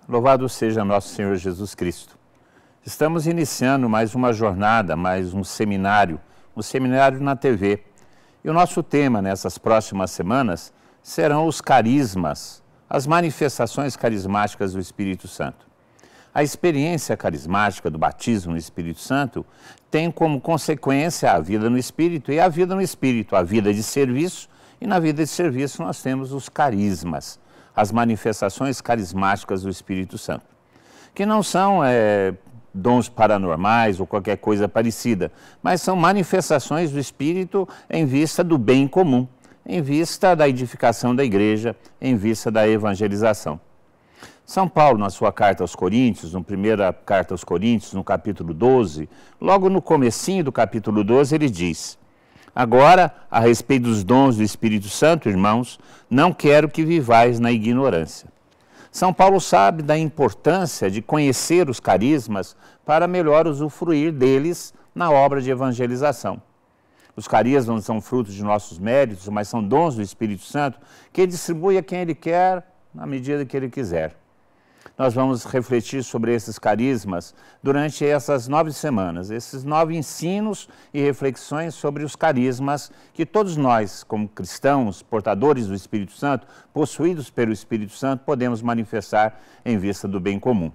Louvado seja nosso Senhor Jesus Cristo. Estamos iniciando mais uma jornada, mais um seminário na TV. E o nosso tema nessas próximas semanas serão os carismas, as manifestações carismáticas do Espírito Santo. A experiência carismática do batismo no Espírito Santo tem como consequência a vida no Espírito, e a vida no Espírito, a vida de serviço, e na vida de serviço nós temos os carismas, as manifestações carismáticas do Espírito Santo, que não são dons paranormais ou qualquer coisa parecida, mas são manifestações do Espírito em vista do bem comum, em vista da edificação da igreja, em vista da evangelização. São Paulo, na sua carta aos Coríntios, na primeira carta aos Coríntios, no capítulo 12, logo no comecinho do capítulo 12, ele diz: agora, a respeito dos dons do Espírito Santo, irmãos, não quero que vivais na ignorância. São Paulo sabe da importância de conhecer os carismas para melhor usufruir deles na obra de evangelização. Os carismas não são frutos de nossos méritos, mas são dons do Espírito Santo que ele distribui a quem ele quer, na medida que ele quiser. Nós vamos refletir sobre esses carismas durante essas 9 semanas, esses 9 ensinos e reflexões sobre os carismas que todos nós, como cristãos, portadores do Espírito Santo, possuídos pelo Espírito Santo, podemos manifestar em vista do bem comum.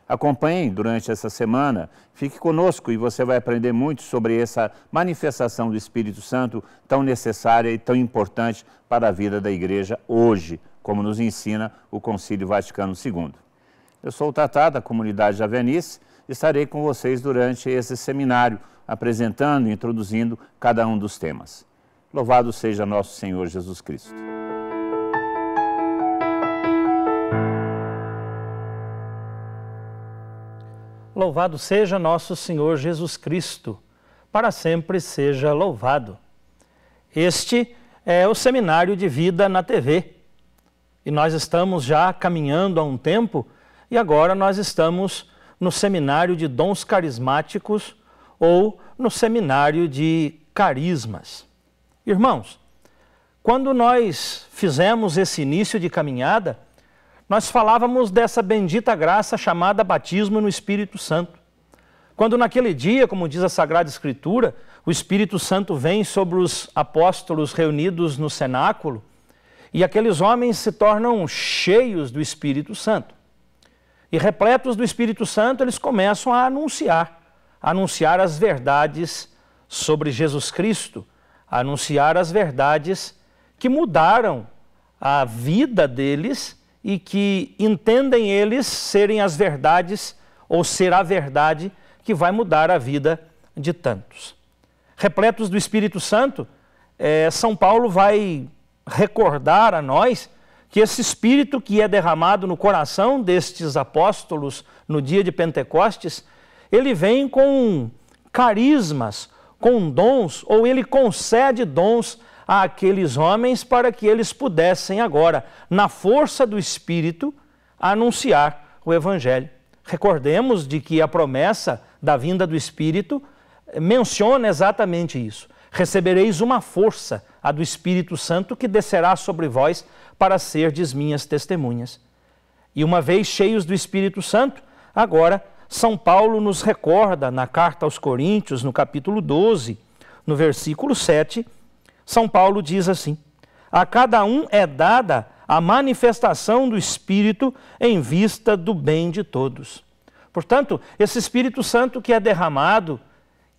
Acompanhe durante essa semana, fique conosco e você vai aprender muito sobre essa manifestação do Espírito Santo tão necessária e tão importante para a vida da igreja hoje, como nos ensina o Concílio Vaticano II. Eu sou o Tatá, da comunidade Javenice, e estarei com vocês durante esse seminário, apresentando e introduzindo cada um dos temas. Louvado seja nosso Senhor Jesus Cristo. Louvado seja nosso Senhor Jesus Cristo, para sempre seja louvado. Este é o Seminário de Vida na TV, e nós estamos já caminhando há um tempo, e agora nós estamos no Seminário de Dons Carismáticos ou no Seminário de Carismas. Irmãos, quando nós fizemos esse início de caminhada, nós falávamos dessa bendita graça chamada batismo no Espírito Santo. Quando naquele dia, como diz a Sagrada Escritura, o Espírito Santo vem sobre os apóstolos reunidos no cenáculo e aqueles homens se tornam cheios do Espírito Santo. E repletos do Espírito Santo, eles começam a anunciar as verdades sobre Jesus Cristo, a anunciar as verdades que mudaram a vida deles e que entendem eles serem as verdades ou ser a verdade que vai mudar a vida de tantos. Repletos do Espírito Santo, São Paulo vai recordar a nós que esse Espírito que é derramado no coração destes apóstolos no dia de Pentecostes, ele vem com carismas, com dons, ou ele concede dons àqueles homens para que eles pudessem agora, na força do Espírito, anunciar o Evangelho. Recordemos de que a promessa da vinda do Espírito menciona exatamente isso. Recebereis uma força, a do Espírito Santo, que descerá sobre vós para serdes minhas testemunhas. E uma vez cheios do Espírito Santo, agora São Paulo nos recorda na carta aos Coríntios, no capítulo 12, no versículo 7, São Paulo diz assim: a cada um é dada a manifestação do Espírito em vista do bem de todos. Portanto, esse Espírito Santo que é derramado,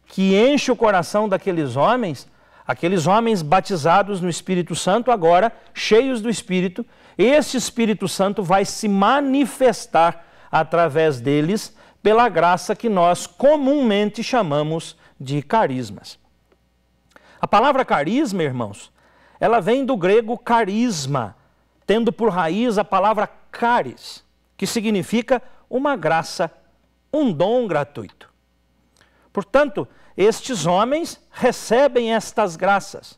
que enche o coração daqueles homens, aqueles homens batizados no Espírito Santo, agora cheios do Espírito, esse Espírito Santo vai se manifestar através deles pela graça que nós comumente chamamos de carismas. A palavra carisma, irmãos, ela vem do grego carisma, tendo por raiz a palavra caris, que significa uma graça, um dom gratuito. Portanto, estes homens recebem estas graças.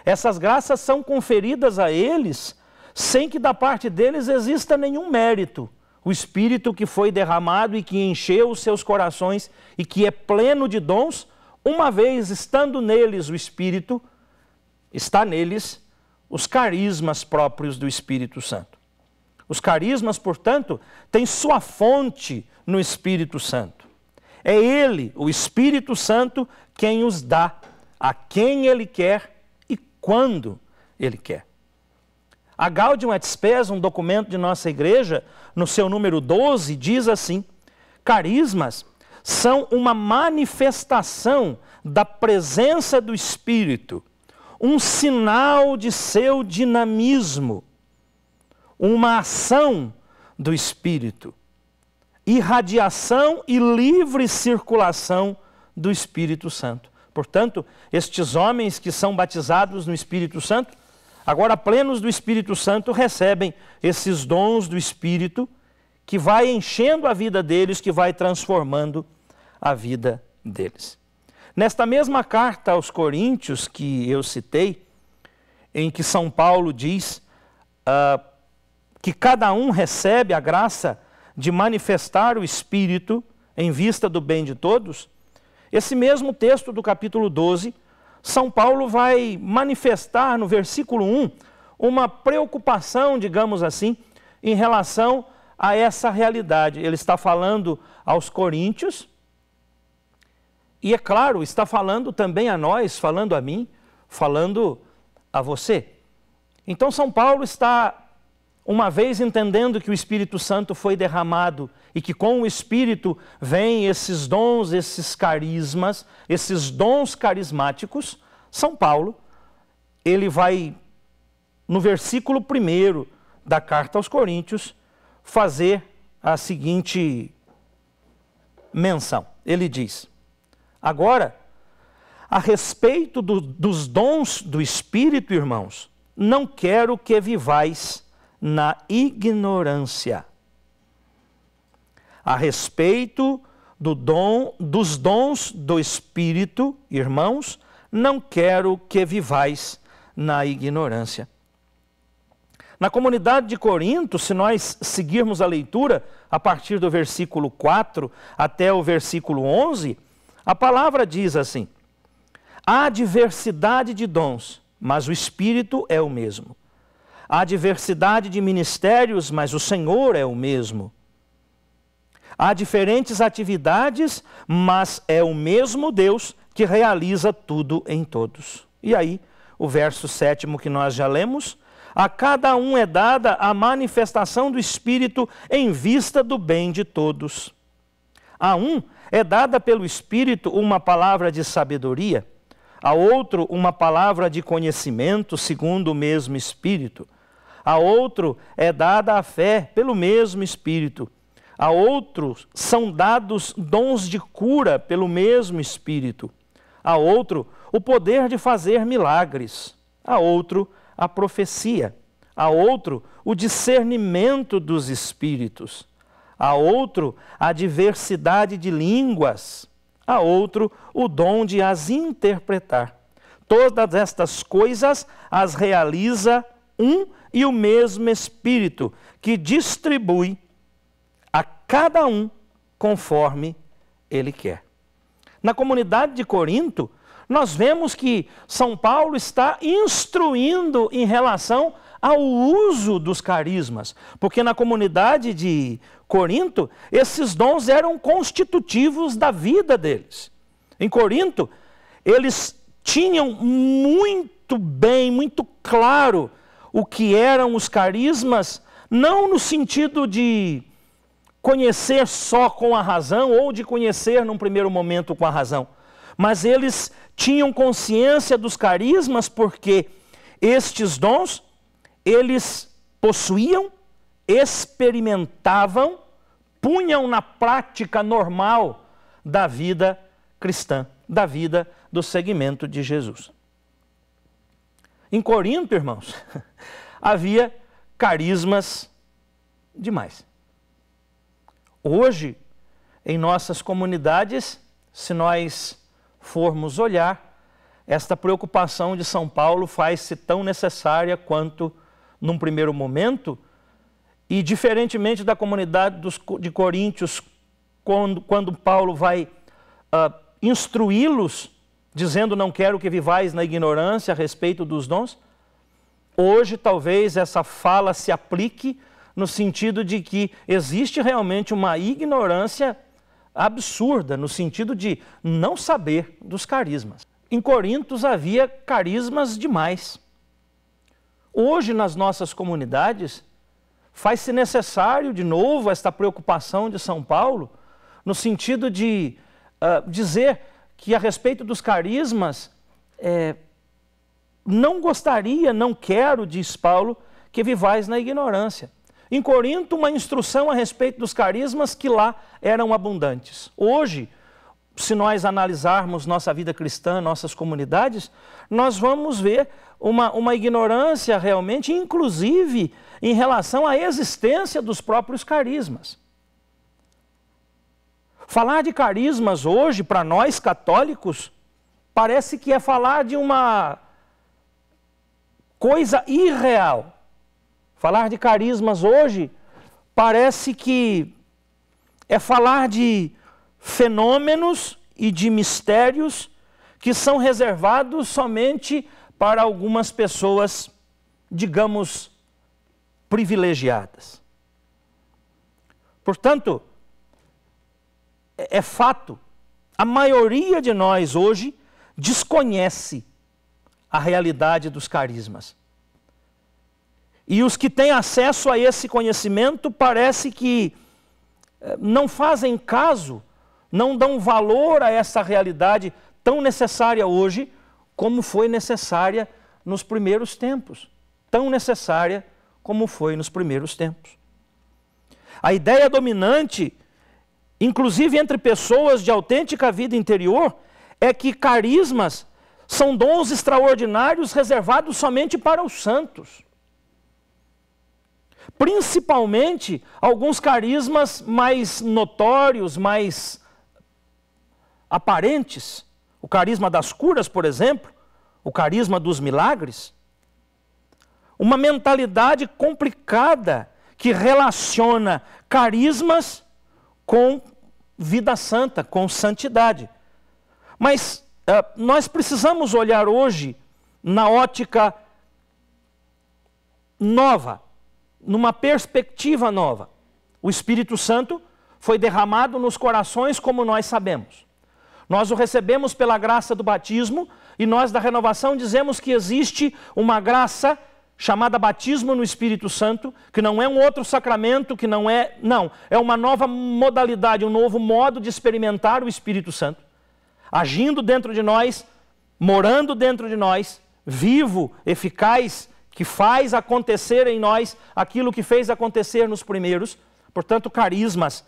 Essas graças são conferidas a eles sem que da parte deles exista nenhum mérito. O Espírito que foi derramado e que encheu os seus corações e que é pleno de dons, uma vez estando neles o Espírito, está neles os carismas próprios do Espírito Santo. Os carismas, portanto, têm sua fonte no Espírito Santo. É Ele, o Espírito Santo, quem os dá, a quem Ele quer e quando Ele quer. A Gaudium et Spes, um documento de nossa igreja, no seu número 12, diz assim: carismas são uma manifestação da presença do Espírito, um sinal de seu dinamismo, uma ação do Espírito, irradiação e livre circulação do Espírito Santo. Portanto, estes homens que são batizados no Espírito Santo, agora plenos do Espírito Santo, recebem esses dons do Espírito que vai enchendo a vida deles, que vai transformando a vida deles. Nesta mesma carta aos Coríntios que eu citei, em que São Paulo diz que cada um recebe a graça de manifestar o Espírito em vista do bem de todos, esse mesmo texto do capítulo 12, São Paulo vai manifestar no versículo 1 uma preocupação, digamos assim, em relação a essa realidade. Ele está falando aos coríntios e, é claro, está falando também a nós, falando a mim, falando a você. Então São Paulo está, uma vez entendendo que o Espírito Santo foi derramado e que com o Espírito vêm esses dons, esses carismas, esses dons carismáticos, São Paulo, ele vai, no versículo 1 da carta aos Coríntios, fazer a seguinte menção. Ele diz: agora, a respeito dos dons do Espírito, irmãos, não quero que vivais na ignorância. A respeito dos dons do Espírito, irmãos, não quero que vivais na ignorância. Na comunidade de Corinto, se nós seguirmos a leitura a partir do versículo 4 até o versículo 11, a palavra diz assim: há diversidade de dons, mas o Espírito é o mesmo. Há diversidade de ministérios, mas o Senhor é o mesmo. Há diferentes atividades, mas é o mesmo Deus que realiza tudo em todos. E aí, o verso 7º que nós já lemos: a cada um é dada a manifestação do Espírito em vista do bem de todos. A um é dada pelo Espírito uma palavra de sabedoria, a outro uma palavra de conhecimento segundo o mesmo Espírito. A outro é dada a fé pelo mesmo Espírito. A outros são dados dons de cura pelo mesmo Espírito. A outro o poder de fazer milagres. A outro a profecia, a outro o discernimento dos espíritos, a outro a diversidade de línguas, a outro o dom de as interpretar. Todas estas coisas as realiza um e o mesmo Espírito, que distribui a cada um conforme Ele quer. Na comunidade de Corinto, nós vemos que São Paulo está instruindo em relação ao uso dos carismas, porque na comunidade de Corinto, esses dons eram constitutivos da vida deles. Em Corinto, eles tinham muito bem, muito claro o que eram os carismas, não no sentido de conhecer só com a razão ou de conhecer num primeiro momento com a razão, mas eles tinham consciência dos carismas porque estes dons eles possuíam, experimentavam, punham na prática normal da vida cristã, da vida do seguimento de Jesus. Em Corinto, irmãos, havia carismas demais. Hoje, em nossas comunidades, se nós formos olhar, esta preocupação de São Paulo faz-se tão necessária quanto num primeiro momento, e diferentemente da comunidade de Coríntios, quando Paulo vai instruí-los, dizendo: não quero que vivais na ignorância a respeito dos dons, hoje talvez essa fala se aplique no sentido de que existe realmente uma ignorância absurda, no sentido de não saber dos carismas. Em Corinto havia carismas demais. Hoje, nas nossas comunidades, faz-se necessário, de novo, esta preocupação de São Paulo, no sentido de dizer que, a respeito dos carismas, não gostaria, não quero, diz Paulo, que vivais na ignorância. Em Corinto, uma instrução a respeito dos carismas que lá eram abundantes. Hoje, se nós analisarmos nossa vida cristã, nossas comunidades, nós vamos ver uma ignorância realmente, inclusive em relação à existência dos próprios carismas. Falar de carismas hoje, para nós católicos, parece que é falar de uma coisa irreal. Falar de carismas hoje parece que é falar de fenômenos e de mistérios que são reservados somente para algumas pessoas, digamos, privilegiadas. Portanto, é fato, a maioria de nós hoje desconhece a realidade dos carismas. E os que têm acesso a esse conhecimento parece que não fazem caso, não dão valor a essa realidade tão necessária hoje como foi necessária nos primeiros tempos. Tão necessária como foi nos primeiros tempos. A ideia dominante, inclusive entre pessoas de autêntica vida interior, é que carismas são dons extraordinários reservados somente para os santos. Principalmente alguns carismas mais notórios, mais aparentes. O carisma das curas, por exemplo, o carisma dos milagres. Uma mentalidade complicada que relaciona carismas com vida santa, com santidade. Mas nós precisamos olhar hoje na ótica nova, numa perspectiva nova. O Espírito Santo foi derramado nos corações, como nós sabemos. Nós o recebemos pela graça do batismo e nós da renovação dizemos que existe uma graça chamada batismo no Espírito Santo, que não é um outro sacramento, que não é... Não, é uma nova modalidade, um novo modo de experimentar o Espírito Santo, agindo dentro de nós, morando dentro de nós, vivo, eficaz, que faz acontecer em nós aquilo que fez acontecer nos primeiros. Portanto, carismas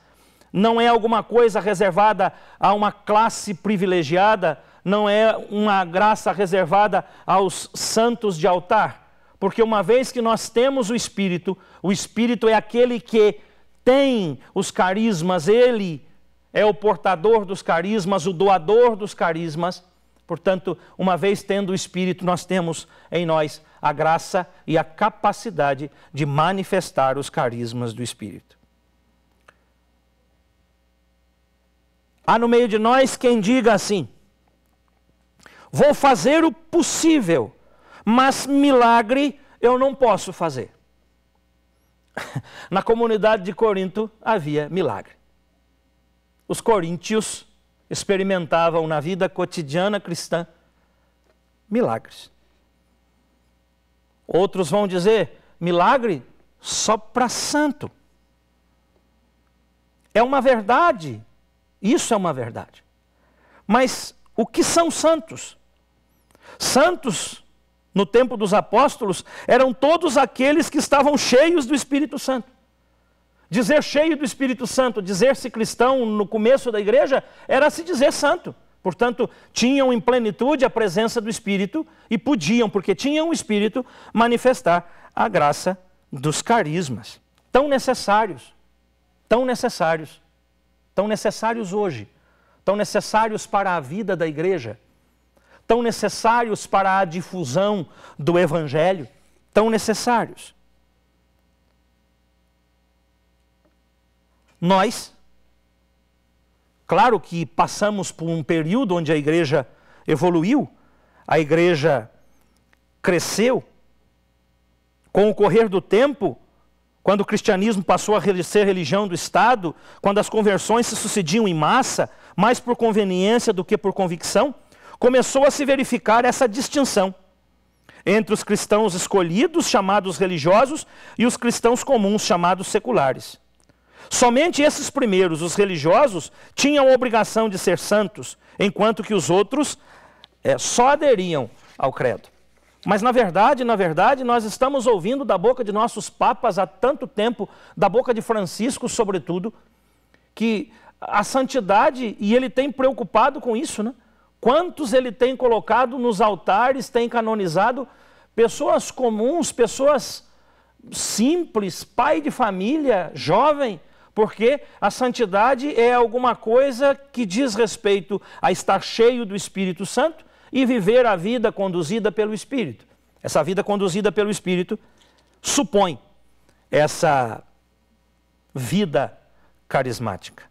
não é alguma coisa reservada a uma classe privilegiada, não é uma graça reservada aos santos de altar. Porque uma vez que nós temos o Espírito é aquele que tem os carismas, ele é o portador dos carismas, o doador dos carismas. Portanto, uma vez tendo o Espírito, nós temos em nós a graça e a capacidade de manifestar os carismas do Espírito. Há no meio de nós quem diga assim: vou fazer o possível, mas milagre eu não posso fazer. Na comunidade de Corinto havia milagre. Os coríntios experimentavam na vida cotidiana cristã milagres. Outros vão dizer, milagre só para santo. É uma verdade, isso é uma verdade. Mas o que são santos? Santos, no tempo dos apóstolos, eram todos aqueles que estavam cheios do Espírito Santo. Dizer cheio do Espírito Santo, dizer-se cristão no começo da igreja, era se dizer santo. Portanto, tinham em plenitude a presença do Espírito e podiam, porque tinham o Espírito, manifestar a graça dos carismas. Tão necessários, tão necessários, tão necessários hoje, tão necessários para a vida da igreja, tão necessários para a difusão do Evangelho, tão necessários. Nós, claro que passamos por um período onde a igreja evoluiu, a igreja cresceu. Com o correr do tempo, quando o cristianismo passou a ser religião do Estado, quando as conversões se sucediam em massa, mais por conveniência do que por convicção, começou a se verificar essa distinção entre os cristãos escolhidos, chamados religiosos, e os cristãos comuns, chamados seculares. Somente esses primeiros, os religiosos, tinham a obrigação de ser santos, enquanto que os outros só aderiam ao credo. Mas na verdade, nós estamos ouvindo da boca de nossos papas há tanto tempo, da boca de Francisco sobretudo, que a santidade, e ele tem preocupado com isso, né? Quantos ele tem colocado nos altares, tem canonizado pessoas comuns, pessoas simples, pai de família, jovem, porque a santidade é alguma coisa que diz respeito a estar cheio do Espírito Santo e viver a vida conduzida pelo Espírito. Essa vida conduzida pelo Espírito supõe essa vida carismática.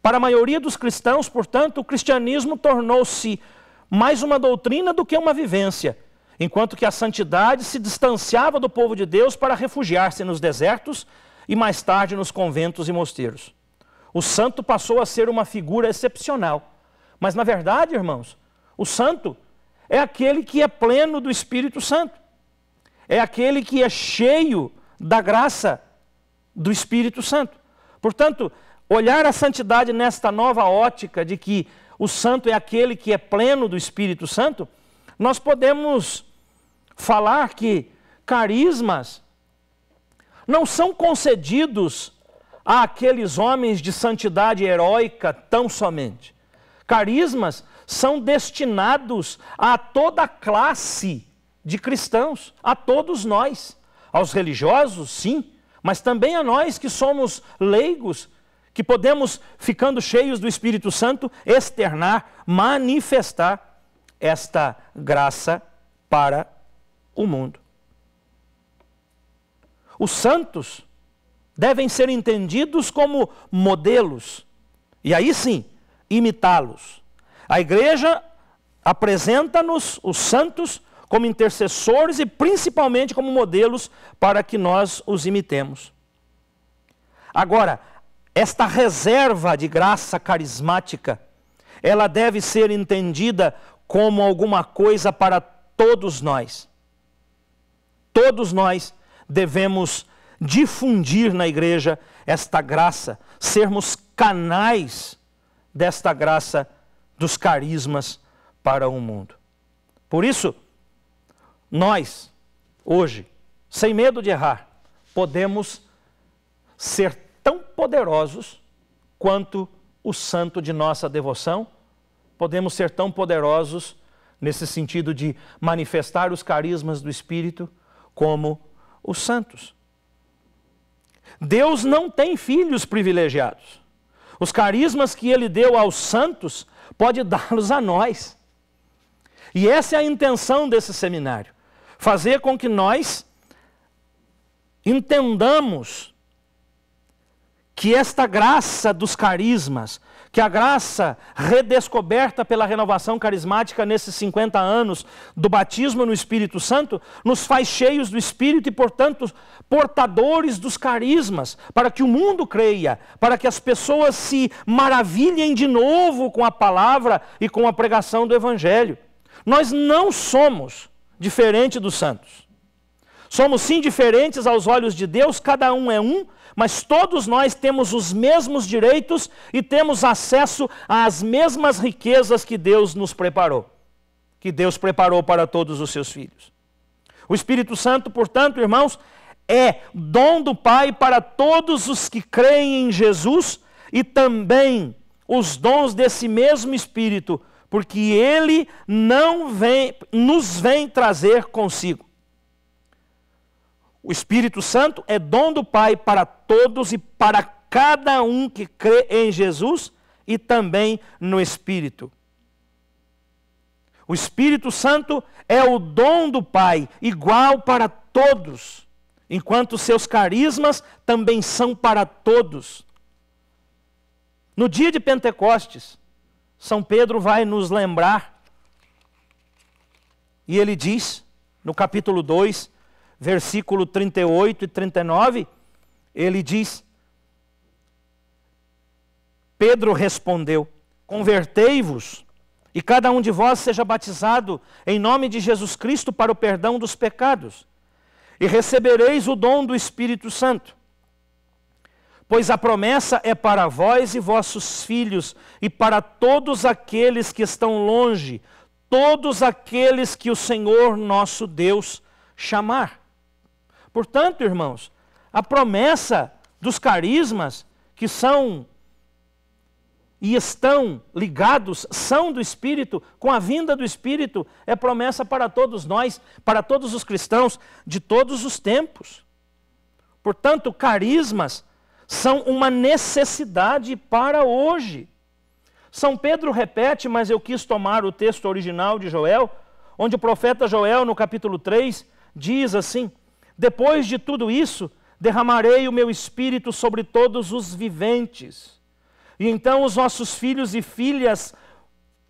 Para a maioria dos cristãos, portanto, o cristianismo tornou-se mais uma doutrina do que uma vivência, enquanto que a santidade se distanciava do povo de Deus para refugiar-se nos desertos e mais tarde nos conventos e mosteiros. O santo passou a ser uma figura excepcional. Mas na verdade, irmãos, o santo é aquele que é pleno do Espírito Santo. É aquele que é cheio da graça do Espírito Santo. Portanto, olhar a santidade nesta nova ótica de que o santo é aquele que é pleno do Espírito Santo, nós podemos falar que carismas não são concedidos àqueles homens de santidade heróica tão somente. Carismas são destinados a toda classe de cristãos, a todos nós. Aos religiosos, sim, mas também a nós que somos leigos, que podemos, ficando cheios do Espírito Santo, externar, manifestar esta graça para o mundo. Os santos devem ser entendidos como modelos, e aí sim, imitá-los. A igreja apresenta-nos, os santos, como intercessores e principalmente como modelos para que nós os imitemos. Agora, esta reserva de graça carismática, ela deve ser entendida como alguma coisa para todos nós. Todos nós devemos difundir na igreja esta graça, sermos canais desta graça dos carismas para o mundo. Por isso, nós, hoje, sem medo de errar, podemos ser tão poderosos quanto o santo de nossa devoção, podemos ser tão poderosos nesse sentido de manifestar os carismas do Espírito como os santos. Deus não tem filhos privilegiados. Os carismas que Ele deu aos santos, pode dá-los a nós. E essa é a intenção desse seminário. Fazer com que nós entendamos que esta graça dos carismas, que a graça redescoberta pela renovação carismática nesses 50 anos do batismo no Espírito Santo, nos faz cheios do Espírito e, portanto, portadores dos carismas, para que o mundo creia, para que as pessoas se maravilhem de novo com a palavra e com a pregação do Evangelho. Nós não somos diferentes dos santos. Somos sim diferentes aos olhos de Deus, cada um é um, mas todos nós temos os mesmos direitos e temos acesso às mesmas riquezas que Deus nos preparou, que Deus preparou para todos os seus filhos. O Espírito Santo, portanto, irmãos, é dom do Pai para todos os que creem em Jesus e também os dons desse mesmo Espírito, porque Ele nos vem trazer consigo. O Espírito Santo é dom do Pai para todos e para cada um que crê em Jesus e também no Espírito. O Espírito Santo é o dom do Pai, igual para todos, enquanto seus carismas também são para todos. No dia de Pentecostes, São Pedro vai nos lembrar, e ele diz, no capítulo 2, versículo 38 e 39, Ele diz, Pedro respondeu, convertei-vos e cada um de vós seja batizado em nome de Jesus Cristo para o perdão dos pecados, e recebereis o dom do Espírito Santo. Pois a promessa é para vós e vossos filhos, e para todos aqueles que estão longe, todos aqueles que o Senhor nosso Deus chamar. Portanto, irmãos, a promessa dos carismas que são e estão ligados, são do Espírito, com a vinda do Espírito, é promessa para todos nós, para todos os cristãos de todos os tempos. Portanto, carismas são uma necessidade para hoje. São Pedro repete, mas eu quis tomar o texto original de Joel, onde o profeta Joel, no capítulo 3, diz assim, depois de tudo isso, derramarei o meu Espírito sobre todos os viventes. E então os vossos filhos e filhas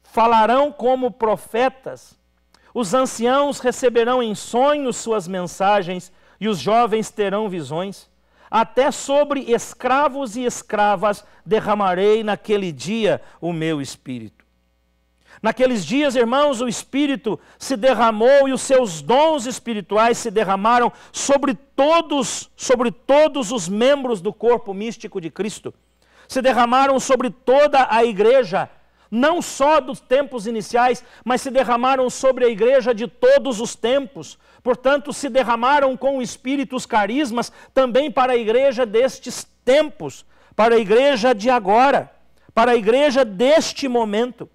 falarão como profetas, os anciãos receberão em sonhos suas mensagens, e os jovens terão visões. Até sobre escravos e escravas derramarei naquele dia o meu Espírito. Naqueles dias, irmãos, o Espírito se derramou e os seus dons espirituais se derramaram sobre todos os membros do corpo místico de Cristo. Se derramaram sobre toda a igreja, não só dos tempos iniciais, mas se derramaram sobre a igreja de todos os tempos. Portanto, se derramaram com o Espírito os carismas também para a igreja destes tempos, para a igreja de agora, para a igreja deste momento.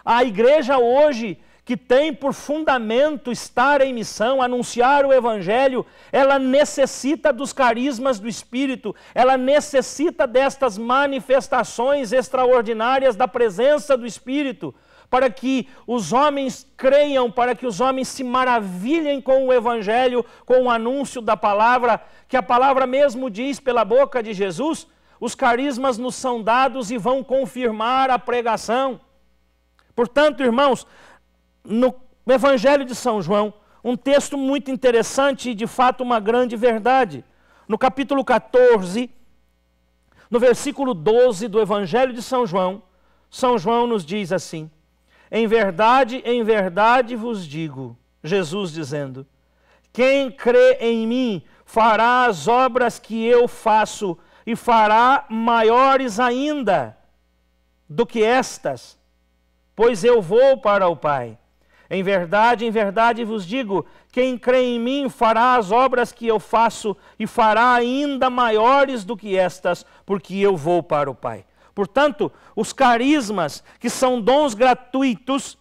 A igreja hoje, que tem por fundamento estar em missão, anunciar o Evangelho, ela necessita dos carismas do Espírito, ela necessita destas manifestações extraordinárias da presença do Espírito, para que os homens creiam, para que os homens se maravilhem com o Evangelho, com o anúncio da palavra, que a palavra mesmo diz pela boca de Jesus, os carismas nos são dados e vão confirmar a pregação. Portanto, irmãos, no Evangelho de São João, um texto muito interessante e de fato uma grande verdade. No capítulo 14, no versículo 12 do Evangelho de São João nos diz assim, em verdade vos digo, Jesus dizendo, quem crê em mim fará as obras que eu faço e fará maiores ainda do que estas, pois eu vou para o Pai. Em verdade vos digo, quem crê em mim fará as obras que eu faço e fará ainda maiores do que estas, porque eu vou para o Pai. Portanto, os carismas, que são dons gratuitos,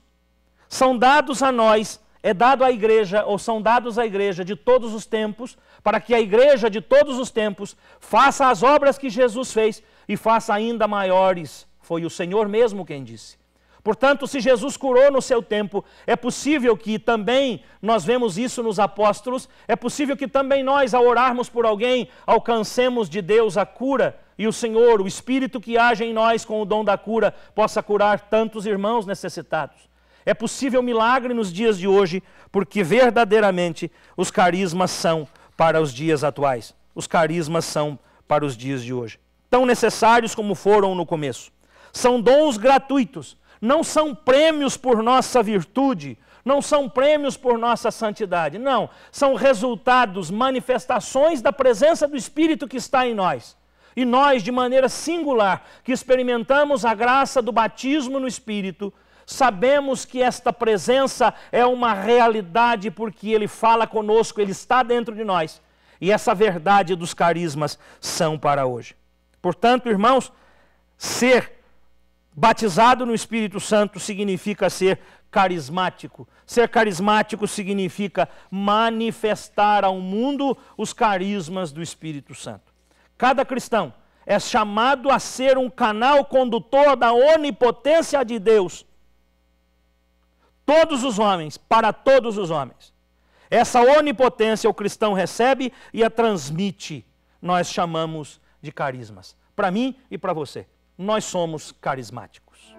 são dados a nós, é dado à igreja, ou são dados à igreja de todos os tempos, para que a igreja de todos os tempos faça as obras que Jesus fez e faça ainda maiores. Foi o Senhor mesmo quem disse. Portanto, se Jesus curou no seu tempo, é possível que também, nós vemos isso nos apóstolos, é possível que também nós, ao orarmos por alguém, alcancemos de Deus a cura, e o Senhor, o Espírito que age em nós com o dom da cura, possa curar tantos irmãos necessitados. É possível milagre nos dias de hoje, porque verdadeiramente os carismas são para os dias atuais. Os carismas são para os dias de hoje. Tão necessários como foram no começo. São dons gratuitos. Não são prêmios por nossa virtude, não são prêmios por nossa santidade, não. São resultados, manifestações da presença do Espírito que está em nós. E nós, de maneira singular, que experimentamos a graça do batismo no Espírito, sabemos que esta presença é uma realidade porque Ele fala conosco, Ele está dentro de nós. E essa verdade dos carismas são para hoje. Portanto, irmãos, ser batizado no Espírito Santo significa ser carismático. Ser carismático significa manifestar ao mundo os carismas do Espírito Santo. Cada cristão é chamado a ser um canal condutor da onipotência de Deus. Todos os homens, para todos os homens. Essa onipotência o cristão recebe e a transmite. Nós chamamos de carismas. Para mim e para você. Nós somos carismáticos.